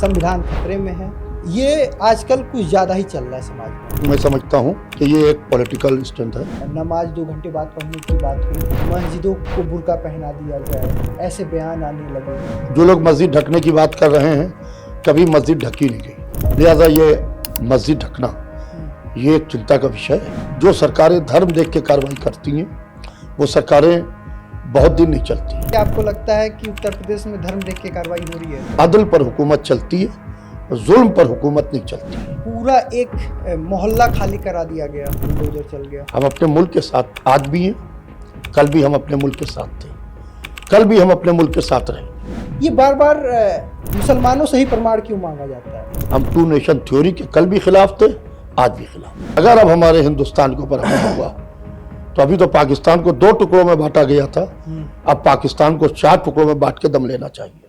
संविधान खतरे में है। ये आजकल कुछ ज़्यादा ही चल रहा है समाज में। मैं समझता हूँ कि ये एक पॉलिटिकल स्टंट है। नमाज 2 घंटे बाद पढ़ने की बात हुई, मस्जिदों को बुर्का पहना दिया जाए, ऐसे बयान आने लगे। जो लोग मस्जिद ढकने की बात कर रहे हैं, कभी मस्जिद ढकी नहीं गई, लिहाजा ये मस्जिद ढकना ये एक चिंता का विषय है। जो सरकारें धर्म देख के कार्रवाई करती हैं वो सरकारें बहुत दिन नहीं चलती। क्या आपको लगता है कि उत्तर प्रदेश में धर्म देख के कार्रवाई हो रही है? अदल पर हुकूमत चलती है, जुल्म पर हुकूमत नहीं चलती। पूरा एक मोहल्ला खाली करा दिया गया, बुलडोजर चल गया। हम अपने मुल्क के साथ आज भी हैं, कल भी हम अपने मुल्क के साथ थे, कल भी हम अपने मुल्क के साथ रहे। ये बार बार मुसलमानों से ही प्रमाण क्यों मांगा जाता है? हम 2 नेशन थ्योरी के कल भी खिलाफ थे, आज भी खिलाफ। अगर अब हमारे हिंदुस्तान के ऊपर हमला हुआ तो अभी तो पाकिस्तान को 2 टुकड़ों में बांटा गया था, अब पाकिस्तान को 4 टुकड़ों में बांट के दम लेना चाहिए।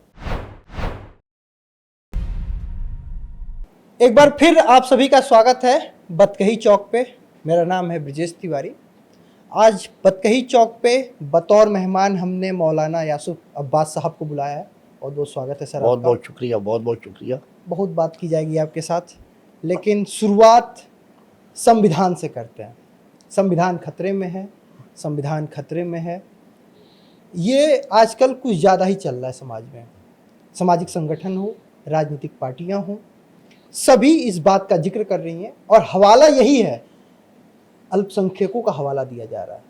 एक बार फिर आप सभी का स्वागत है बतकही चौक पे। मेरा नाम है ब्रिजेश तिवारी। आज बतकही चौक पे बतौर मेहमान हमने मौलाना यासूफ अब्बास साहब को बुलाया है। और बहुत स्वागत है सर। बहुत बहुत शुक्रिया, बहुत बहुत शुक्रिया। बहुत बात की जाएगी आपके साथ, लेकिन शुरुआत संविधान से करते हैं। संविधान खतरे में है, संविधान खतरे में है। ये आजकल कुछ ज़्यादा ही चल रहा है समाज में। सामाजिक संगठन हो, राजनीतिक पार्टियां हों, सभी इस बात का जिक्र कर रही हैं और हवाला यही है, अल्पसंख्यकों का हवाला दिया जा रहा है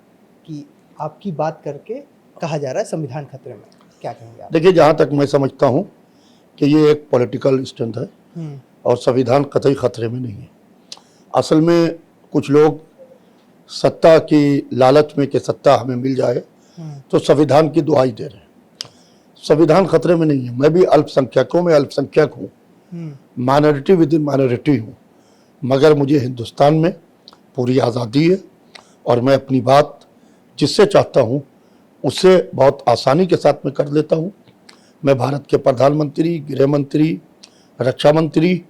कि आपकी बात करके कहा जा रहा है संविधान खतरे में। क्या कहेंगे आप? देखिए, जहाँ तक मैं समझता हूँ कि ये एक पॉलिटिकल स्टंट है और संविधान कतई खतरे में नहीं है। असल में कुछ लोग सत्ता की लालच में कि सत्ता हमें मिल जाए तो संविधान की दुहाई दे रहे हैं। संविधान खतरे में नहीं है। मैं भी अल्पसंख्यकों में अल्पसंख्यक हूँ, माइनॉरिटी विद इन माइनॉरिटी हूँ, मगर मुझे हिंदुस्तान में पूरी आज़ादी है और मैं अपनी बात जिससे चाहता हूँ उससे बहुत आसानी के साथ मैं कर लेता हूँ। मैं भारत के प्रधानमंत्री, गृह मंत्री, रक्षा मंत्री,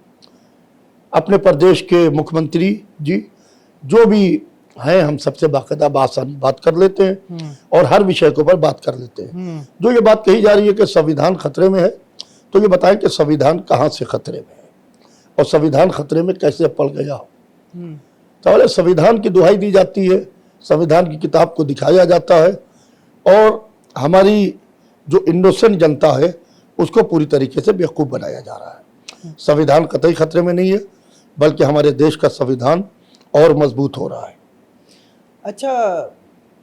अपने प्रदेश के मुख्यमंत्री जी जो भी हैं, हम सबसे बाकायदा आसानी बात कर लेते हैं और हर विषय के ऊपर बात कर लेते हैं। जो ये बात कही जा रही है कि संविधान खतरे में है, तो ये बताएं कि संविधान कहाँ से खतरे में है और संविधान खतरे में कैसे पड़ गया हो। तो संविधान की दुहाई दी जाती है, संविधान की किताब को दिखाया जाता है और हमारी जो इनोसेंट जनता है उसको पूरी तरीके से बेवकूफ़ बनाया जा रहा है। संविधान कतई खतरे में नहीं है, बल्कि हमारे देश का संविधान और मजबूत हो रहा है। अच्छा,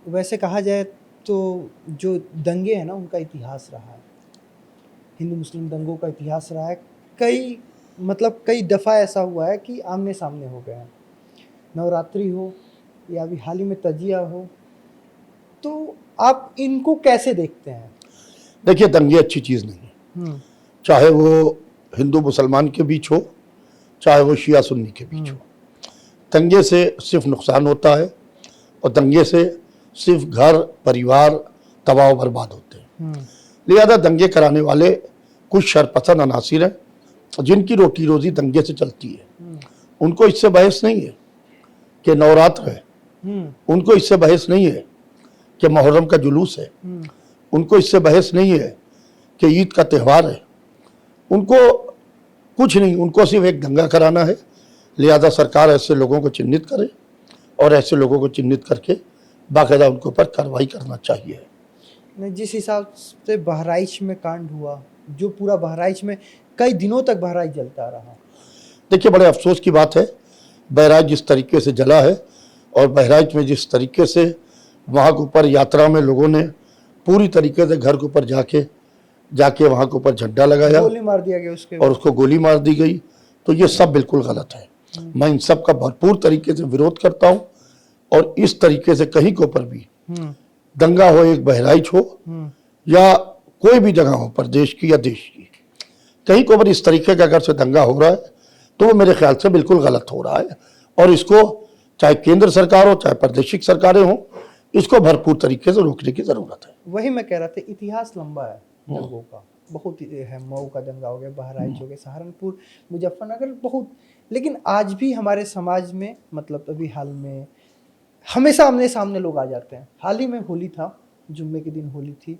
वैसे कहा जाए तो जो दंगे हैं ना, उनका इतिहास रहा है, हिंदू मुस्लिम दंगों का इतिहास रहा है। कई दफ़ा ऐसा हुआ है कि आमने सामने हो गए हैं। नवरात्रि हो या अभी हाल ही में तजिया हो, तो आप इनको कैसे देखते हैं? देखिए, दंगे अच्छी चीज़ नहीं है, चाहे वो हिंदू मुसलमान के बीच हो, चाहे वो शिया सुन्नी के बीच हो। दंगे से सिर्फ नुकसान होता है और दंगे से सिर्फ घर परिवार तबाह बर्बाद होते हैं। लिहाजा दंगे कराने वाले कुछ शरपसंद अनासिर हैं जिनकी रोटी रोजी दंगे से चलती है। उनको इससे बहस नहीं है कि नवरात्र है, उनको इससे बहस नहीं है कि मुहर्रम का जुलूस है, उनको इससे बहस नहीं है कि ईद का त्यौहार है। उनको कुछ नहीं, उनको सिर्फ एक दंगा कराना है। लिहाजा सरकार ऐसे लोगों को चिन्हित करे और ऐसे लोगों को चिन्हित करके बाकायदा उनके ऊपर कार्रवाई करना चाहिए। जिस हिसाब से बहराइच में कांड हुआ, जो पूरा बहराइच में कई दिनों तक बहराइच जलता रहा। देखिए, बड़े अफसोस की बात है, बहराइच जिस तरीके से जला है और बहराइच में जिस तरीके से वहाँ के ऊपर यात्रा में लोगों ने पूरी तरीके से घर के ऊपर जाके वहाँ के ऊपर झंडा लगाया, गोली मार दिया गया उसके और उसको गोली मार दी गई, तो ये सब बिल्कुल गलत है। मैं इन सब का भरपूर तरीके से विरोध करता हूँ और इस तरीके से कहीं के ऊपर भी दंगा हो, एक बहराइच हो या कोई भी जगह हो प्रदेश की या देश की, कहीं के ऊपर इस तरीके का अगर से दंगा हो रहा है तो वो मेरे ख्याल से बिल्कुल गलत हो रहा है और इसको चाहे केंद्र सरकार हो चाहे प्रादेशिक सरकारें हों, इसको भरपूर तरीके से रोकने की जरूरत है। वही मैं कह रहा था, इतिहास लंबा है दंगों का, बहुत है। मऊ का दंगा हो गया, बहराइच हो गया, सहारनपुर, मुजफ्फरनगर, बहुत। लेकिन आज भी हमारे समाज में, मतलब अभी हाल में हमेशा आमने सामने लोग आ जाते हैं। हाल ही में होली था, जुम्मे के दिन होली थी,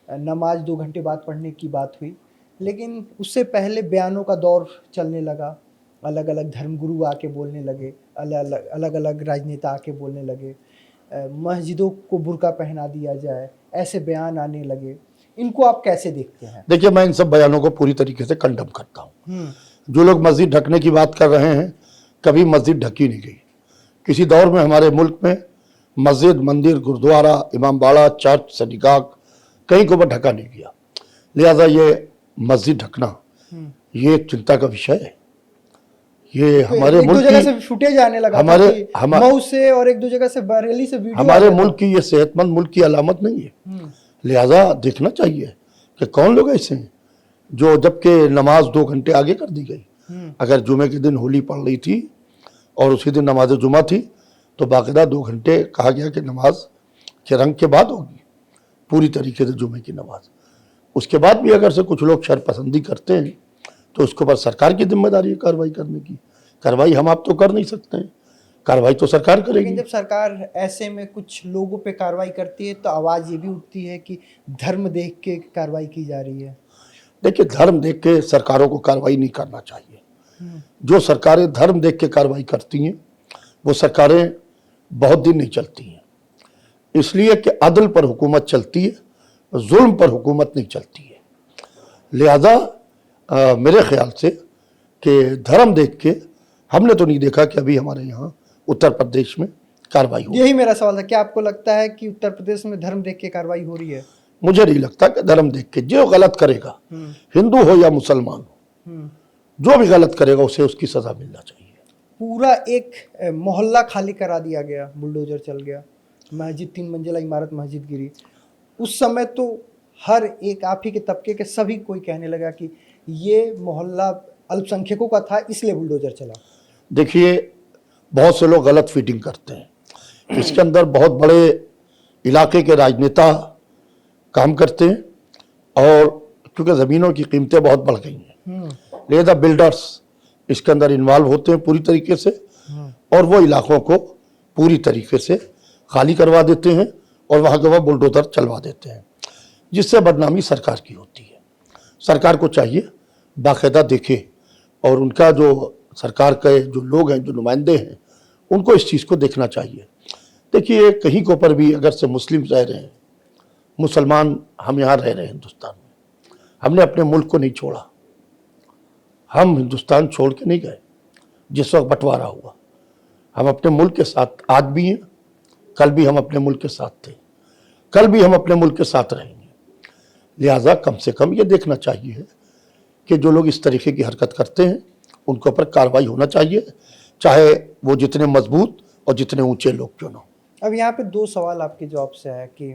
नमाज 2 घंटे बाद पढ़ने की बात हुई, लेकिन उससे पहले बयानों का दौर चलने लगा, अलग अलग धर्मगुरु आके बोलने लगे, अलग अलग राजनेता आके बोलने लगे, मस्जिदों को बुर्का पहना दिया जाए, ऐसे बयान आने लगे। इनको आप कैसे देखते हैं? देखिए, मैं इन सब बयानों को पूरी तरीके से कंडम करता हूँ। जो लोग मस्जिद ढकने की बात कर रहे हैं, कभी मस्जिद ढकी नहीं गई। किसी दौर में हमारे मुल्क में मस्जिद, मंदिर, गुरुद्वारा, इमामबाड़ा, चर्च, सनिगाह कहीं को ढका नहीं गया। लिहाजा ये मस्जिद ढकना ये एक चिंता का विषय है। ये तो हमारे एक दो मुल्क जगह की, से फुटेज आने लगा हमारे था कि मऊ से और एक दो जगह से बरेली से वीडियो हमारे मुल्क की ये सेहतमंद मुल्क की अलामत नहीं है। लिहाजा देखना चाहिए कि कौन लोग ऐसे हैं जो, जबकि नमाज 2 घंटे आगे कर दी गई। अगर जुमे के दिन होली पड़ रही थी और उसी दिन नमाज जुमा थी तो बाकायदा 2 घंटे कहा गया कि नमाज के रंग के बाद होगी पूरी तरीके से जुमे की नमाज। उसके बाद भी अगर से कुछ लोग शरपसंदी करते हैं तो उसके ऊपर सरकार की जिम्मेदारी है कार्रवाई करने की। कार्रवाई हम आप तो कर नहीं सकते हैं, कार्रवाई तो सरकार करेगी। लेकिन जब सरकार ऐसे में कुछ लोगों पे कार्रवाई करती है तो आवाज़ ये भी उठती है कि धर्म देख के कार्रवाई की जा रही है। देखिए, धर्म देख के सरकारों को कार्रवाई नहीं करना चाहिए। जो सरकारें धर्म देख के कार्रवाई करती हैं वो सरकारें बहुत दिन नहीं चलती हैं, इसलिए कि अदल पर हुकूमत चलती है, जुल्म पर हुकूमत नहीं चलती है। लिहाजा मेरे ख्याल से कि धर्म देख के हमने तो नहीं देखा कि अभी हमारे यहाँ उत्तर प्रदेश में कार्रवाई हो। यही मेरा सवाल था, क्या आपको लगता है कि उत्तर प्रदेश में धर्म देख के कार्रवाई हो रही है? मुझे नहीं लगता कि धर्म देख के जो गलत करेगा, हिंदू हो या मुसलमान हो, जो भी गलत करेगा उसे उसकी सजा मिलना चाहिए। पूरा एक मोहल्ला खाली करा दिया गया, बुलडोजर चल गया, मस्जिद 3 मंजिला इमारत मस्जिद गिरी। उस समय तो हर एक आप ही के तबके के सभी कोई कहने लगा कि ये मोहल्ला अल्पसंख्यकों का था इसलिए बुलडोजर चला। देखिए, बहुत से लोग गलत फीडिंग करते हैं। इसके अंदर बहुत बड़े इलाके के राजनेता काम करते हैं और क्योंकि ज़मीनों की कीमतें बहुत बढ़ गई हैं, लिहाजा बिल्डर्स इसके अंदर इन्वॉल्व होते हैं पूरी तरीके से और वो इलाकों को पूरी तरीके से खाली करवा देते हैं और वहाँ के वहाँ बुलडोजर चलवा देते हैं, जिससे बदनामी सरकार की होती है। सरकार को चाहिए बाकायदा देखे और उनका जो सरकार के जो लोग हैं, जो नुमाइंदे हैं, उनको इस चीज़ को देखना चाहिए। देखिए, कहीं के ऊपर भी अगर से मुस्लिम रह रहे हैं, मुसलमान हम यहाँ रह रहे हैं हिंदुस्तान में, हमने अपने मुल्क को नहीं छोड़ा, हम हिंदुस्तान छोड़ के नहीं गए। जिस वक्त बंटवारा हुआ हम अपने मुल्क के साथ आज भी हैं, कल भी हम अपने मुल्क के साथ थे, कल भी हम अपने मुल्क के साथ रहेंगे। लिहाजा कम से कम ये देखना चाहिए कि जो लोग इस तरीके की हरकत करते हैं उनके ऊपर कार्रवाई होना चाहिए, चाहे वो जितने मजबूत और जितने ऊंचे लोग क्यों ना हो। अब यहाँ पे 2 सवाल आपके जवाब से है कि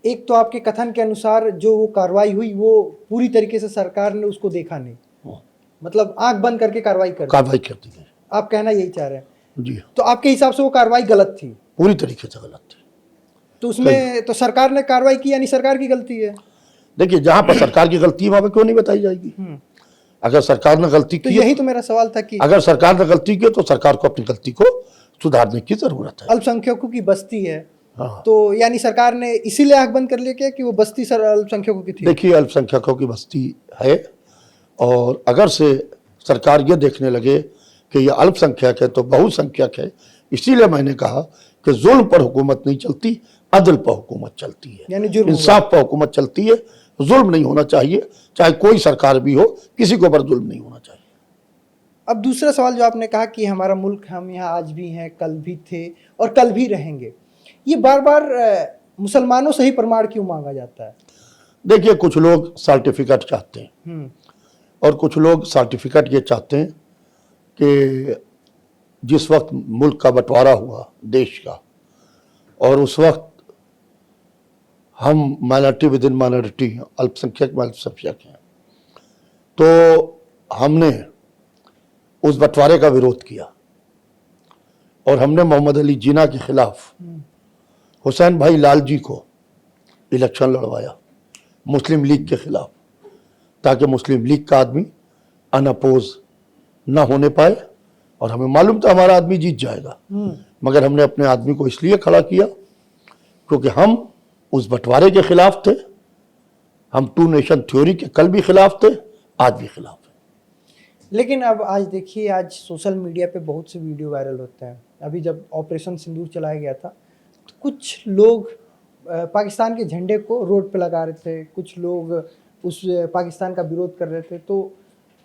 एक तो आपके कथन के अनुसार जो वो कार्रवाई हुई वो पूरी तरीके से सरकार ने उसको देखा नहीं, मतलब आंख बंद करके कार्रवाई कर दी गई। आप कहना यही चाह रहे हैं? जी, तो आपके हिसाब से वो कार्रवाई गलत थी? पूरी तरीके से गलत थी। तो उसमें तो सरकार ने कार्रवाई की यानी सरकार की गलती है? देखिए, जहां पर सरकार की गलती है वहां पर क्यों नहीं बताई जाएगी? अगर सरकार ने गलती तो की, यही तो मेरा सवाल था कि अगर सरकार ने गलती की तो सरकार को अपनी गलती को सुधारने की जरूरत है। अल्पसंख्यकों की बस्ती है, हाँ। तो यानी सरकार ने इसीलिए आंख बंद कर लिया क्या कि वो बस्ती सर अल्पसंख्यकों की थी? देखिए, अल्पसंख्यकों की बस्ती है और अगर से सरकार ये देखने लगे कि ये अल्पसंख्यक है तो बहुसंख्यक है, इसीलिए मैंने कहा कि जुल्म पर हुकूमत नहीं चलती, अदल पर हुकूमत चलती है, यानी जुल्म इंसाफ पर हुकूमत चलती है। जुल्म नहीं होना चाहिए, चाहे कोई सरकार भी हो, किसी के ऊपर जुल्म नहीं होना चाहिए। अब दूसरा सवाल जो आपने कहा कि हमारा मुल्क, हम यहाँ आज भी हैं, कल भी थे और कल भी रहेंगे, ये बार बार मुसलमानों से ही प्रमाण क्यों मांगा जाता है? देखिए, कुछ लोग सर्टिफिकेट चाहते हैं और कुछ लोग सर्टिफिकेट ये चाहते हैं कि जिस वक्त मुल्क का बंटवारा हुआ देश का और उस वक्त हम माइनॉरिटी विद इन माइनॉरिटी, अल्पसंख्यक में अल्पसंख्यक हैं, तो हमने उस बंटवारे का विरोध किया और हमने मोहम्मद अली जिन्ना के खिलाफ हुसैन भाई लालजी को इलेक्शन लड़वाया मुस्लिम लीग के खिलाफ, ताकि मुस्लिम लीग का आदमी अनअपोज ना होने पाए और हमें मालूम था हमारा आदमी जीत जाएगा, मगर हमने अपने आदमी को इसलिए खड़ा किया क्योंकि हम उस बंटवारे के खिलाफ थे हम टू नेशन थ्योरी के कल भी खिलाफ थे, आज भी खिलाफ हैं। लेकिन अब आज देखिए, आज सोशल मीडिया पे बहुत से वीडियो वायरल होते हैं। अभी जब ऑपरेशन सिंदूर चलाया गया था तो कुछ लोग पाकिस्तान के झंडे को रोड पे लगा रहे थे, कुछ लोग उस पाकिस्तान का विरोध कर रहे थे। तो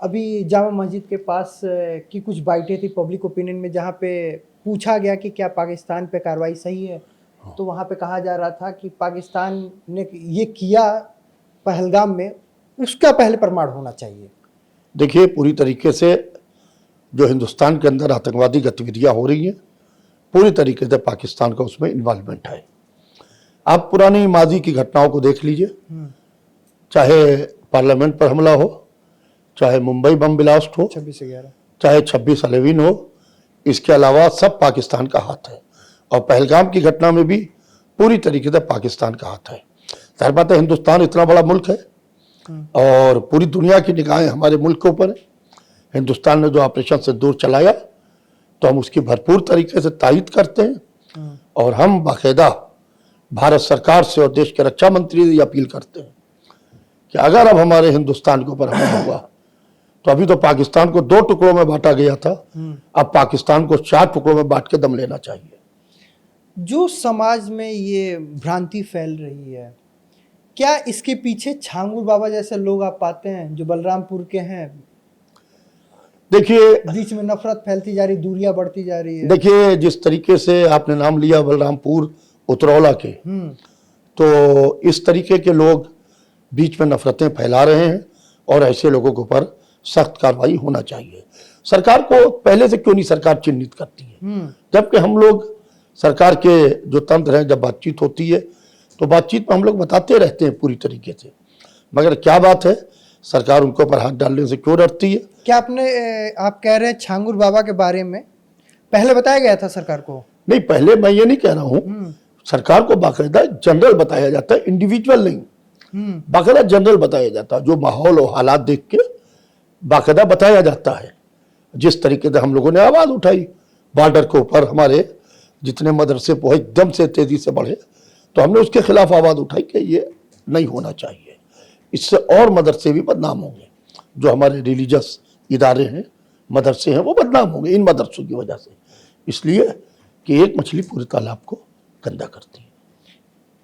अभी जामा मस्जिद के पास की कुछ बाइटें थी पब्लिक ओपिनियन में, जहाँ पे पूछा गया कि क्या पाकिस्तान पे कार्रवाई सही है, तो वहाँ पे कहा जा रहा था कि पाकिस्तान ने ये किया पहलगाम में, उसका पहले प्रमाण होना चाहिए। देखिए, पूरी तरीके से जो हिंदुस्तान के अंदर आतंकवादी गतिविधियां हो रही हैं, पूरी तरीके से पाकिस्तान का उसमें इन्वॉल्वमेंट है। आप पुरानी माजी की घटनाओं को देख लीजिए, चाहे पार्लियामेंट पर हमला हो, चाहे मुंबई बम ब्लास्ट हो, 26/11, चाहे 26/11 हो, इसके अलावा सब पाकिस्तान का हाथ है। और पहलगाम की घटना में भी पूरी तरीके से पाकिस्तान का हाथ है। जाहिर बात है, हिंदुस्तान इतना बड़ा मुल्क है और पूरी दुनिया की निगाहें हमारे मुल्क के ऊपर है। हिंदुस्तान ने जो ऑपरेशन सिंदूर चलाया तो हम उसकी भरपूर तरीके से तायद करते हैं और हम बाकायदा भारत सरकार से और देश के रक्षा मंत्री से अपील करते हैं कि अगर अब हमारे हिंदुस्तान के ऊपर हमला हुआ तो अभी तो पाकिस्तान को 2 टुकड़ों में बांटा गया था, अब पाकिस्तान को 4 टुकड़ों में बांट के दम लेना चाहिए। जो समाज में ये भ्रांति फैल रही है, क्या इसके पीछे छांगुर बाबा जैसे लोग आप पाते हैं जो बलरामपुर के हैं? देखिए, बीच में नफरत फैलती जा रही, दूरियां बढ़ती जा रही है। देखिए, जिस तरीके से आपने नाम लिया बलरामपुर उतरौला के, तो इस तरीके के लोग बीच में नफरतें फैला रहे हैं और ऐसे लोगों के ऊपर सख्त कार्रवाई होना चाहिए। सरकार को पहले से क्यों नहीं सरकार चिन्हित करती है? जबकि हम लोग सरकार के जो तंत्र हैं, जब बातचीत होती है तो बातचीत में हम लोग बताते रहते हैं पूरी तरीके से, मगर क्या बात है, सरकार उनके ऊपर हाथ डालने से क्यों डरती है? क्या आप कह रहे हैं छांगुर बाबा के बारे में पहले बताया गया था सरकार को? नहीं, पहले मैं ये नहीं कह रहा हूँ, सरकार को बाकायदा जनरल बताया जाता है, इंडिविजुअल नहीं। बाकायदा जनरल बताया जाता है, जो माहौल और हालात देख के बाकायदा बताया जाता है। जिस तरीके से हम लोगों ने आवाज उठाई, बॉर्डर के ऊपर हमारे जितने मदरसे एकदम से तेजी से बढ़े, तो हमने उसके खिलाफ आवाज उठाई कि ये नहीं होना चाहिए, इससे और मदरसे भी बदनाम होंगे। जो हमारे रिलीजियस इदारे हैं, मदरसे हैं, वो बदनाम होंगे इन मदरसों की वजह से, इसलिए कि एक मछली पूरे तालाब को गंदा करती है।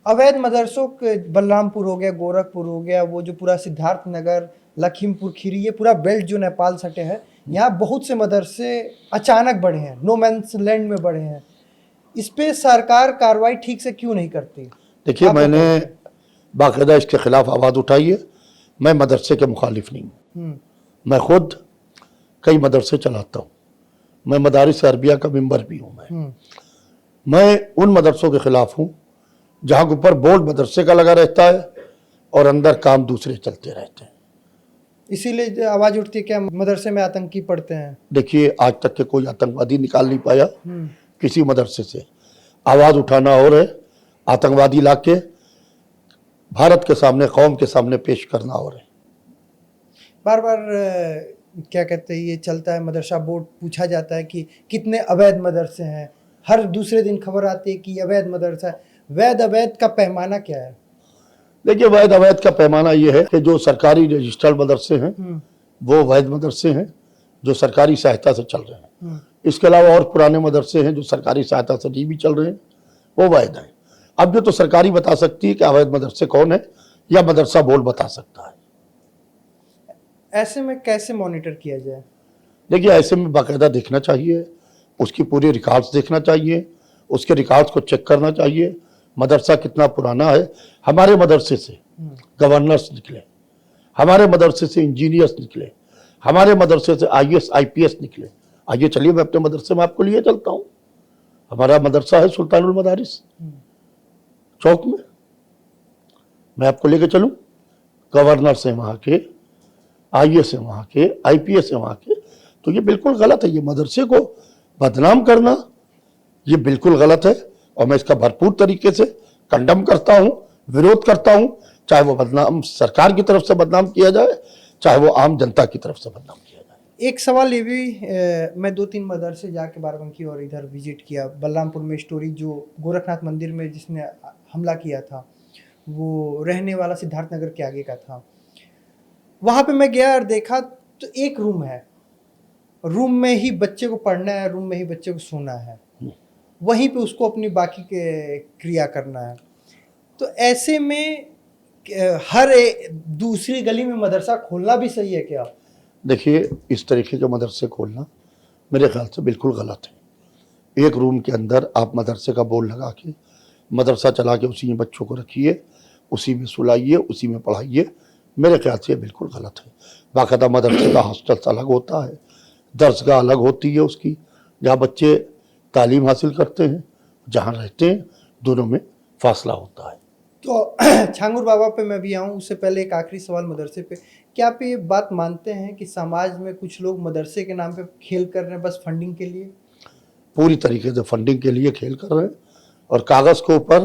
अवैध मदरसों के बलरामपुर हो गया, गोरखपुर हो गया, वो जो पूरा सिद्धार्थ नगर, लखीमपुर खीरी, ये पूरा बेल्ट जो नेपाल सटे है, यहाँ बहुत से मदरसे अचानक बढ़े हैं, नो मैंस लैंड में बढ़े हैं। इस पे सरकार कार्रवाई ठीक से क्यों नहीं करती? देखिए, मैंने बाकायदा इसके खिलाफ आवाज़ उठाई है। मैं मदरसे के मुखालिफ नहीं हूँ, मैं खुद कई मदरसे चलाता हूँ, मैं मदारिस अरबिया का मेंबर भी हूँ। मैं उन मदरसों के खिलाफ हूँ जहाँ के ऊपर बोर्ड मदरसे का लगा रहता है और अंदर काम दूसरे चलते रहते हैं। इसीलिए आवाज उठती है क्या मदरसे में आतंकी पढ़ते हैं? देखिए, आज तक के कोई आतंकवादी निकाल नहीं पाया किसी मदरसे से। आवाज उठाना और है, आतंकवादी लाके भारत के सामने, कौम के सामने पेश करना और है। बार बार क्या कहते हैं, ये चलता है, मदरसा बोर्ड पूछा जाता है कि कितने अवैध मदरसे हैं, हर दूसरे दिन खबर आती है कि अवैध मदरसा है। वैध अवैध का पैमाना क्या है? देखिए, वैध अवैध का पैमाना ये है कि जो सरकारी रजिस्टर्ड मदरसे हैं वो वैध मदरसे हैं जो सरकारी सहायता से चल रहे हैं। इसके अलावा और पुराने मदरसे हैं जो सरकारी सहायता से नहीं भी चल रहे हैं, वो वैध हैं। अब जो तो सरकारी बता सकती है कि अवैध मदरसे कौन है, या मदरसा बोर्ड बता सकता है। ऐसे में कैसे मॉनिटर किया जाए? देखिए, ऐसे में बाकायदा देखना चाहिए, उसकी पूरी रिकॉर्ड्स देखना चाहिए, उसके रिकॉर्ड्स को चेक करना चाहिए, मदरसा कितना पुराना है। हमारे मदरसे से गवर्नर्स निकले, हमारे मदरसे से इंजीनियर्स निकले, हमारे मदरसे से IAS IPS निकले। आइए चलिए, मैं अपने मदरसे में आपको लिए चलता हूँ। हमारा मदरसा है सुल्तानुल मदारिस चौक में, मैं आपको लेके चलूँ। गवर्नर्स हैं वहाँ के, IAS हैं वहाँ के, IPS हैं वहाँ के। तो ये बिल्कुल गलत है, ये मदरसे को बदनाम करना ये बिल्कुल गलत है और मैं इसका भरपूर तरीके से कंडम करता हूँ, विरोध करता हूँ। चाहे वो बदनाम सरकार की तरफ से बदनाम किया जाए, चाहे वो आम जनता की तरफ से बदनाम किया जाए। एक सवाल ये भी, मैं 2-3 मदरसे जाके बाराबंकी और इधर विजिट किया। बलरामपुर में स्टोरी जो गोरखनाथ मंदिर में जिसने हमला किया था, वो रहने वाला सिद्धार्थनगर के आगे का था। वहाँ पे मैं गया और देखा तो एक रूम है, रूम में ही बच्चे को पढ़ना है, रूम में ही बच्चे को सोना है, वहीं पे उसको अपनी बाकी के क्रिया करना है। तो ऐसे में हर दूसरी गली में मदरसा खोलना भी सही है क्या? देखिए, इस तरीके के मदरसे खोलना मेरे ख्याल से बिल्कुल गलत है। एक रूम के अंदर आप मदरसे का बोर्ड लगा के मदरसा चला के उसी में बच्चों को रखिए, उसी में सुलाइए, उसी में पढ़ाइए, मेरे ख्याल से बिल्कुल गलत है। बाकायदा मदरसे का हॉस्टल अलग होता है, दर्सगाह अलग होती है उसकी, जहाँ बच्चे तालीम हासिल करते हैं, जहाँ रहते हैं, दोनों में फासला होता है। तो छांगुर बाबा पे मैं भी आऊँ, उससे पहले एक आखिरी सवाल मदरसे पे, क्या आप ये बात मानते हैं कि समाज में कुछ लोग मदरसे के नाम पे खेल कर रहे हैं बस फंडिंग के लिए? पूरी तरीके से फंडिंग के लिए खेल कर रहे हैं, और कागज़ के ऊपर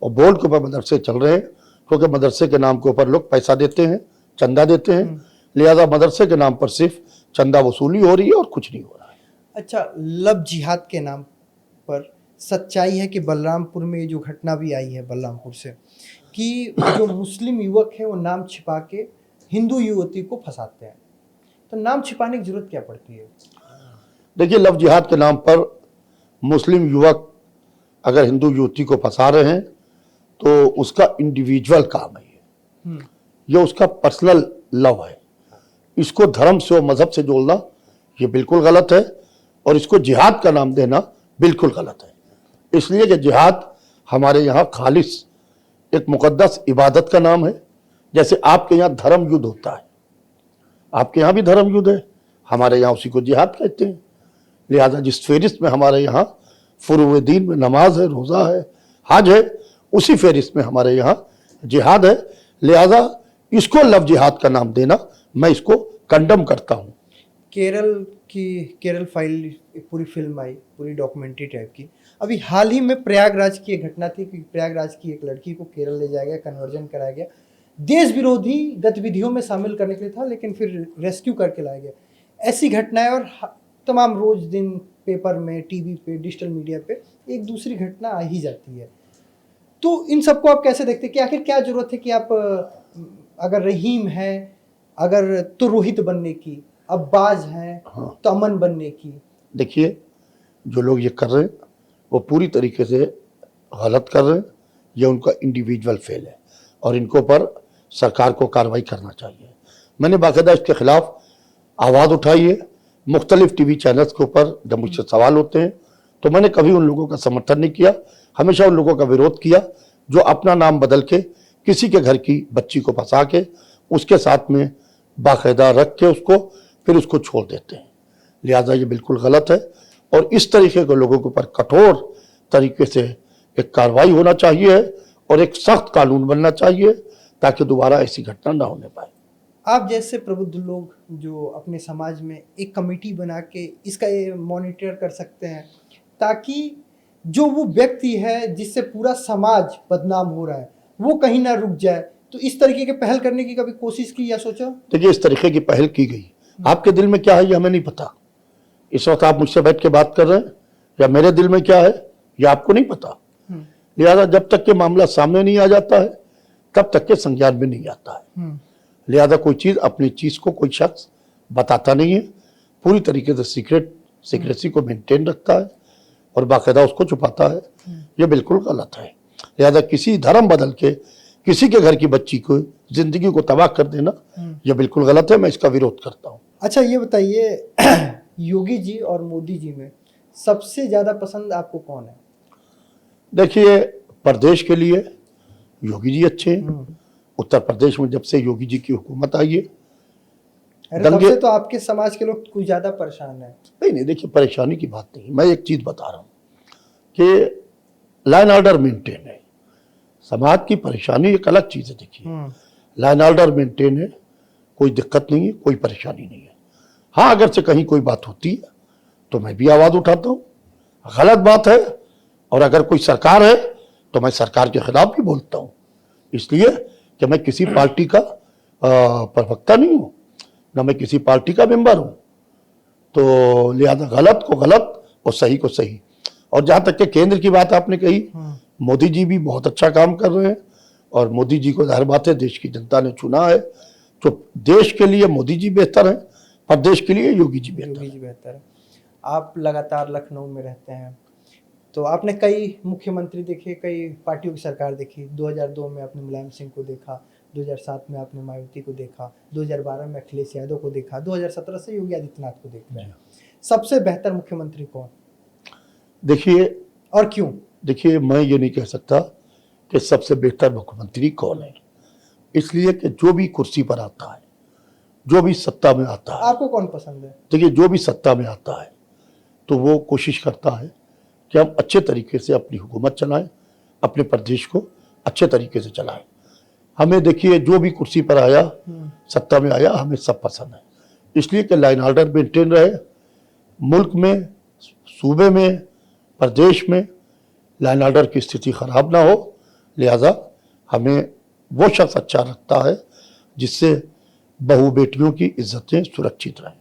और बोर्ड के ऊपर मदरसे चल रहे हैं, क्योंकि मदरसे के नाम के ऊपर लोग पैसा देते हैं, चंदा देते हैं, लिहाजा मदरसे के नाम पर सिर्फ चंदा वसूली हो रही है और कुछ नहीं हो रहा है। अच्छा, लव जिहाद के नाम पर सच्चाई है कि बलरामपुर में जो घटना भी आई है बलरामपुर से, कि जो मुस्लिम युवक है वो नाम छिपा के हिंदू युवती को फंसाते हैं, तो नाम छिपाने की जरूरत क्या पड़ती है? देखिए, लव जिहाद के नाम पर मुस्लिम युवक अगर हिंदू युवती को फंसा रहे हैं तो उसका इंडिविजुअल काम है, ये उसका पर्सनल लव है। इसको धर्म से और मजहब से जोड़ना ये बिल्कुल गलत है, और इसको जिहाद का नाम देना बिल्कुल गलत है। इसलिए कि जिहाद हमारे यहाँ खालिस एक मुकद्दस इबादत का नाम है। जैसे आपके यहाँ धर्म युद्ध होता है, आपके यहाँ भी धर्म युद्ध है, हमारे यहाँ उसी को जिहाद कहते हैं। लिहाजा जिस फेरिस्त में हमारे यहाँ फुरूए दीन में नमाज है, रोज़ा है, हज है, उसी फेरिस्त में हमारे यहाँ जिहाद है। लिहाजा इसको लव जिहाद का नाम देना मैं इसको कंडम करता हूँ। केरल फाइल एक पूरी फिल्म आई, पूरी डॉक्यूमेंट्री टाइप की। अभी हाल ही में प्रयागराज की एक घटना थी कि प्रयागराज की एक लड़की को केरल ले जाया गया, कन्वर्जन कराया गया, देश विरोधी गतिविधियों में शामिल करने के लिए था, लेकिन फिर रेस्क्यू करके लाया गया। ऐसी घटनाएं और तमाम रोज दिन पेपर में, टीवी पे, डिजिटल मीडिया पे एक दूसरी घटना आ ही जाती है। तो इन सबको आप कैसे देखते हैं कि आखिर क्या जरूरत है कि आप अगर रहीम है अगर तो रोहित बनने की, अब्बास हैं तो अमन बनने की? देखिए, जो लोग ये कर रहे हैं वो पूरी तरीके से गलत कर रहे हैं, ये उनका इंडिविजुअल फेल है और इनको पर सरकार को कार्रवाई करना चाहिए। मैंने बाकायदा इसके खिलाफ आवाज़ उठाई है, मुख्तलिफ टीवी चैनल्स के ऊपर जब मुझसे सवाल होते हैं तो मैंने कभी उन लोगों का समर्थन नहीं किया, हमेशा उन लोगों का विरोध किया जो अपना नाम बदल के किसी के घर की बच्ची को फंसा के उसके साथ में बाकायदा रख के उसको फिर उसको छोड़ देते हैं। लिहाजा ये बिल्कुल गलत है और इस तरीके के लोगों के ऊपर कठोर तरीके से एक कार्रवाई होना चाहिए और एक सख्त कानून बनना चाहिए ताकि दोबारा ऐसी घटना ना होने पाए। आप जैसे प्रबुद्ध लोग जो अपने समाज में एक कमेटी बना के इसका ये मॉनिटर कर सकते हैं ताकि जो वो व्यक्ति है जिससे पूरा समाज बदनाम हो रहा है वो कहीं ना रुक जाए, तो इस तरीके के पहल करने की कभी कोशिश की या सोचा? देखिए, इस तरीके की पहल की गई, आपके दिल में क्या है ये हमें नहीं पता। इस वक्त आप मुझसे बैठ के बात कर रहे हैं या मेरे दिल में क्या है ये आपको नहीं पता। लिहाजा जब तक के मामला सामने नहीं आ जाता है तब तक के संज्ञान में नहीं आता है। लिहाजा कोई चीज़ अपनी चीज़ को कोई शख्स बताता नहीं है, पूरी तरीके से सीक्रेसी को मेंटेन रखता है और बाकायदा उसको छुपाता है, ये बिल्कुल गलत है। लिहाजा किसी धर्म बदल के किसी के घर की बच्ची को जिंदगी को तबाह कर देना यह बिल्कुल गलत है, मैं इसका विरोध करता हूँ। अच्छा, ये बताइए योगी जी और मोदी जी में सबसे ज्यादा पसंद आपको कौन है? देखिए, प्रदेश के लिए योगी जी अच्छे हैं। उत्तर प्रदेश में जब से योगी जी की हुकूमत आई है सबसे तो आपके समाज के लोग कुछ ज्यादा परेशान है। नहीं, देखिए परेशानी की बात नहीं, मैं एक चीज बता रहा हूँ कि लाइन ऑर्डर मेंटेन है। समाज की परेशानी एक अलग चीज है। देखिए, लाइन ऑर्डर मेंटेन है, कोई दिक्कत नहीं है, कोई परेशानी नहीं है। हाँ, अगर से कहीं कोई बात होती है तो मैं भी आवाज उठाता हूँ, गलत बात है, और अगर कोई सरकार है तो मैं सरकार के खिलाफ भी बोलता हूँ, इसलिए कि मैं किसी पार्टी का प्रवक्ता नहीं हूँ, ना मैं किसी पार्टी का मेंबर हूँ। तो लिहाजा गलत को गलत और सही को सही। और जहाँ तक के केंद्र की बात आपने कही, मोदी जी भी बहुत अच्छा काम कर रहे हैं और मोदी जी को जाहिर बात है देश की जनता ने चुना है, तो देश के लिए मोदी जी बेहतर हैं, प्रदेश के लिए योगी जी बेहतर योगी जी बेहतर है। आप लगातार लखनऊ में रहते हैं, तो आपने कई मुख्यमंत्री देखे, कई पार्टियों की सरकार देखी। 2002 में आपने मुलायम सिंह को देखा, 2007 में आपने मायावती को देखा, 2012 में अखिलेश यादव को देखा, 2017 से योगी आदित्यनाथ को देख रहे हैं। सबसे बेहतर मुख्यमंत्री कौन? देखिए, और क्यों? देखिए, मैं ये नहीं कह सकता कि सबसे बेहतर मुख्यमंत्री कौन है, इसलिए कि जो भी कुर्सी पर आता है, जो भी सत्ता में आता है, आपको कौन पसंद है? देखिए जो भी सत्ता में आता है तो वो कोशिश करता है कि हम अच्छे तरीके से अपनी हुकूमत चलाएं, अपने प्रदेश को अच्छे तरीके से चलाएं। हमें देखिए जो भी कुर्सी पर आया, सत्ता में आया, हमें सब पसंद है, इसलिए कि लाइन ऑर्डर मेंटेन रहे मुल्क में, सूबे में, प्रदेश में लाइन ऑर्डर की स्थिति खराब ना हो। लिहाजा हमें वो शख्स अच्छा लगता है जिससे बहू बेटियों की इज्जतें सुरक्षित रहें।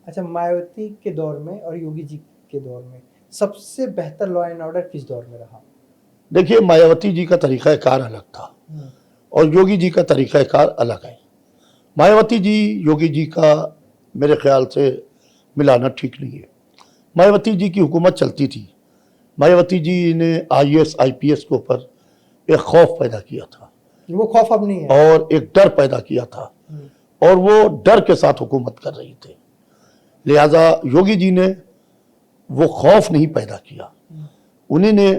अच्छा, मायावती के दौर में और योगी जी के दौर में सबसे बेहतर लॉ एंड ऑर्डर किस दौर में रहा? देखिए, मायावती जी का तरीक़ाकार अलग था और योगी जी का तरीक़ाकार अलग है। मायावती जी योगी जी का मेरे ख्याल से मिलाना ठीक नहीं है। मायावती जी की हुकूमत चलती थी, मायावती जी ने IAS IPS के ऊपर एक खौफ पैदा किया था, वो खौफ अब नहीं है, और एक डर पैदा किया था, और वो डर के साथ हुकूमत कर रही थी। लिहाजा योगी जी ने वो खौफ नहीं पैदा किया, उन्हीं ने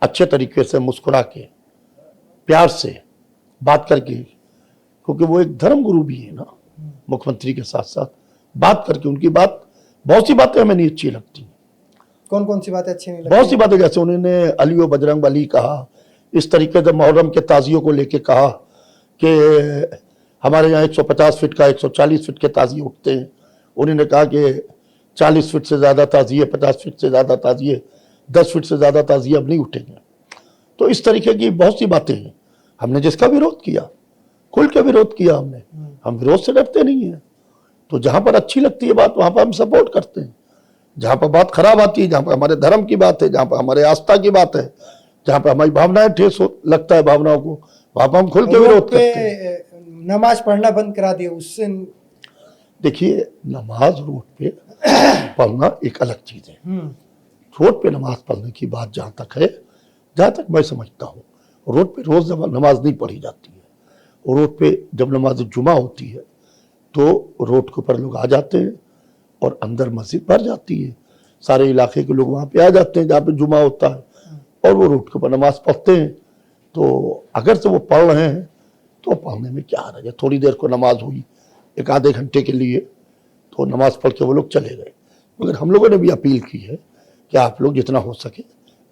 अच्छे तरीके से मुस्कुरा के, प्यार से बात करके, क्योंकि वो एक धर्म गुरु भी है ना, मुख्यमंत्री के साथ साथ बात करके, उनकी बात, बहुत सी बातें हमें नहीं अच्छी लगती। कौन कौन सी बातें अच्छी नहीं लगती? बहुत सी बातें, जैसे उन्होंने अली व बजरंग बली कहा, इस तरीके से मुहर्रम के ताजियों को लेके कहा कि हमारे यहाँ 150 फीट का 140 फीट के ताजिए उठते हैं। उन्होंने कहा कि 40 फीट से ज़्यादा ताजिए, 50 फीट से ज़्यादा ताजिए, 10 फीट से ज़्यादा ताजिए अब नहीं उठेंगे। तो इस तरीके की बहुत सी बातें हैं, हमने जिसका विरोध किया, खुल के विरोध किया हमने, हम विरोध से डरते नहीं हैं। तो जहाँ पर अच्छी लगती है बात, वहाँ पर हम सपोर्ट करते हैं। जहाँ पर बात खराब आती है, जहाँ पर हमारे धर्म की बात है, जहाँ पर हमारे आस्था की बात है, जहाँ पर हमारी भावनाएं ठेस लगता है भावनाओं को, वहाँ पर हम खुल के विरोध करते हैं। नमाज पढ़ना बंद करा दिया उससे। देखिए, नमाज रोड पे पढ़ना एक अलग चीज है। रोड पे नमाज पढ़ने की बात जहाँ तक है, जहाँ तक मैं समझता हूँ, रोड पे रोज नमाज नहीं पढ़ी जाती है। रोड पे जब नमाज जुमा होती है तो रोड के ऊपर लोग आ जाते हैं और अंदर मस्जिद भर जाती है, सारे इलाके के लोग वहाँ पे आ जाते हैं जहाँ पे जुमा होता है, और वो रोड के ऊपर नमाज पढ़ते हैं। तो अगर से वो पढ़ रहे हैं तो पढ़ने में क्या हर्ज है, थोड़ी देर को नमाज हुई, एक आधे घंटे के लिए, तो नमाज पढ़ के वो लोग चले गए। मगर हम लोगों ने भी अपील की है कि आप लोग जितना हो सके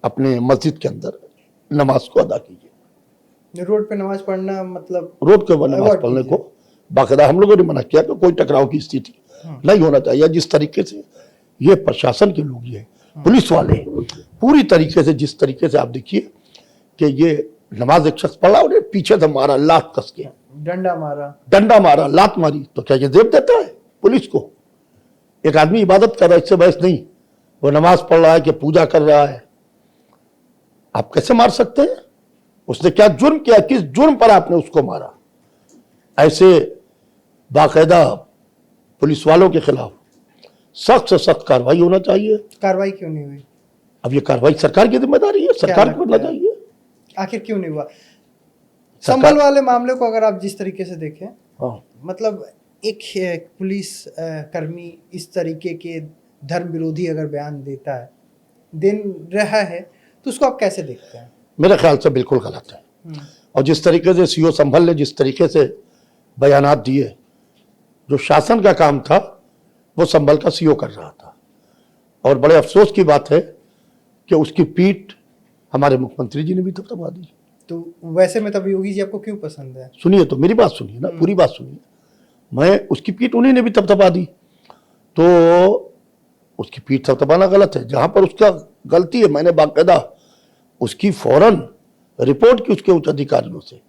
अपने मस्जिद के अंदर नमाज को अदा कीजिए। रोड पे नमाज पढ़ना मतलब रोड के ऊपर नमाज पढ़ने को बाकायदा हम लोगों ने मना किया कि कोई टकराव की स्थिति नहीं होना चाहिए। जिस तरीके से ये प्रशासन के लोग, ये पुलिस वाले पूरी तरीके से, जिस तरीके से आप देखिए कि ये नमाज एक शख्स पढ़ा, उन्हें पीछे से मारा, लात कस के डंडा मारा, लात मारी, तो क्या ये देव देता है पुलिस को? एक आदमी इबादत कर रहा है, इससे बहस नहीं, वो नमाज पढ़ रहा है कि पूजा कर रहा है, आप कैसे मार सकते हैं? उसने क्या जुर्म किया, किस जुर्म पर आपने उसको मारा? ऐसे बाकायदा पुलिस वालों के खिलाफ सख्त से सख्त कार्रवाई होना चाहिए। कार्रवाई क्यों नहीं हुई? अब ये कार्रवाई सरकार की जिम्मेदारी है, सरकार को करना चाहिए। आखिर क्यों नहीं हुआ? संभल वाले मामले को अगर आप जिस तरीके से देखें, मतलब एक पुलिस कर्मी इस तरीके के धर्म विरोधी अगर बयान देता है, दे रहा है, तो उसको आप कैसे देखते हैं? मेरे ख्याल से बिल्कुल गलत है। और जिस तरीके से सीओ संभल ने जिस तरीके से बयानात दिए, जो शासन का काम था वो संभल का सीओ कर रहा था, और बड़े अफसोस की बात है कि उसकी पीठ हमारे मुख्यमंत्री जी ने भी थपथपा दी। तो वैसे में तब योगी जी आपको क्यों पसंद है? सुनिए तो, मेरी बात सुनिए ना, पूरी बात सुनिए। मैं, उसकी पीठ उन्हीं ने भी थपथपा दी, तो उसकी पीठ थपथपाना गलत है। जहां पर उसका गलती है, मैंने बाकायदा उसकी फौरन रिपोर्ट की उसके उच्च अधिकारियों से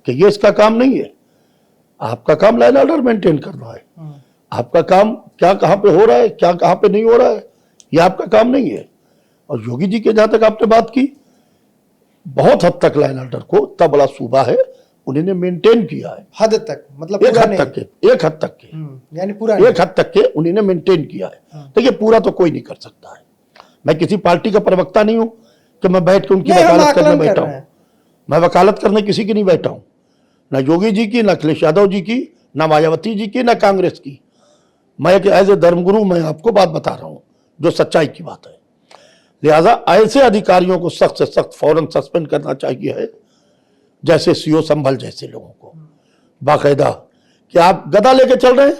कि ये इसका काम नहीं है, आपका काम लाइन ऑर्डर मेंटेन करना है, आपका काम क्या कहाँ पे हो रहा है, क्या कहाँ पे नहीं हो रहा है, ये आपका काम नहीं है। और योगी जी के जहां तक आपने बात की, बहुत हद तक लाइन ऑर्डर को, इतना बड़ा सूबा है, उन्होंने मेंटेन किया है। हद तक मतलब एक पूरा हद नहीं। तक के, एक हद तक के, यानी पूरा एक हद तक के उन्होंने मेंटेन किया है। देखिए पूरा तो कोई नहीं कर सकता है। मैं किसी पार्टी का प्रवक्ता नहीं हूं कि मैं बैठ के उनकी नहीं, हम वकालत करने आकलन कर बैठा रहे हूं। हैं। मैं वकालत करने किसी की नहीं बैठा हूं, ना योगी जी की, ना अखिलेश यादव जी की, ना मायावती जी की, ना कांग्रेस की। मैं एक एज ए धर्मगुरु मैं आपको बात बता रहा हूं जो सच्चाई की बात है। लिहाजा ऐसे अधिकारियों को सख्त से सख्त फौरन सस्पेंड करना चाहिए है, जैसे सीओ संभल जैसे लोगों को बाकायदा। कि आप गदा लेके चल रहे हैं,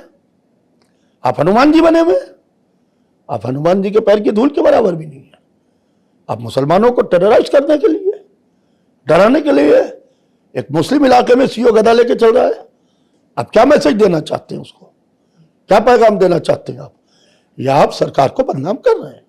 आप हनुमान जी बने हुए, आप हनुमान जी के पैर की धूल के बराबर भी नहीं है। आप मुसलमानों को टेरराइज करने के लिए, डराने के लिए एक मुस्लिम इलाके में सीओ गदा लेके चल रहा है। आप क्या मैसेज देना चाहते हैं उसको, क्या पैगाम देना चाहते हैं आप? या आप सरकार को बदनाम कर रहे हैं।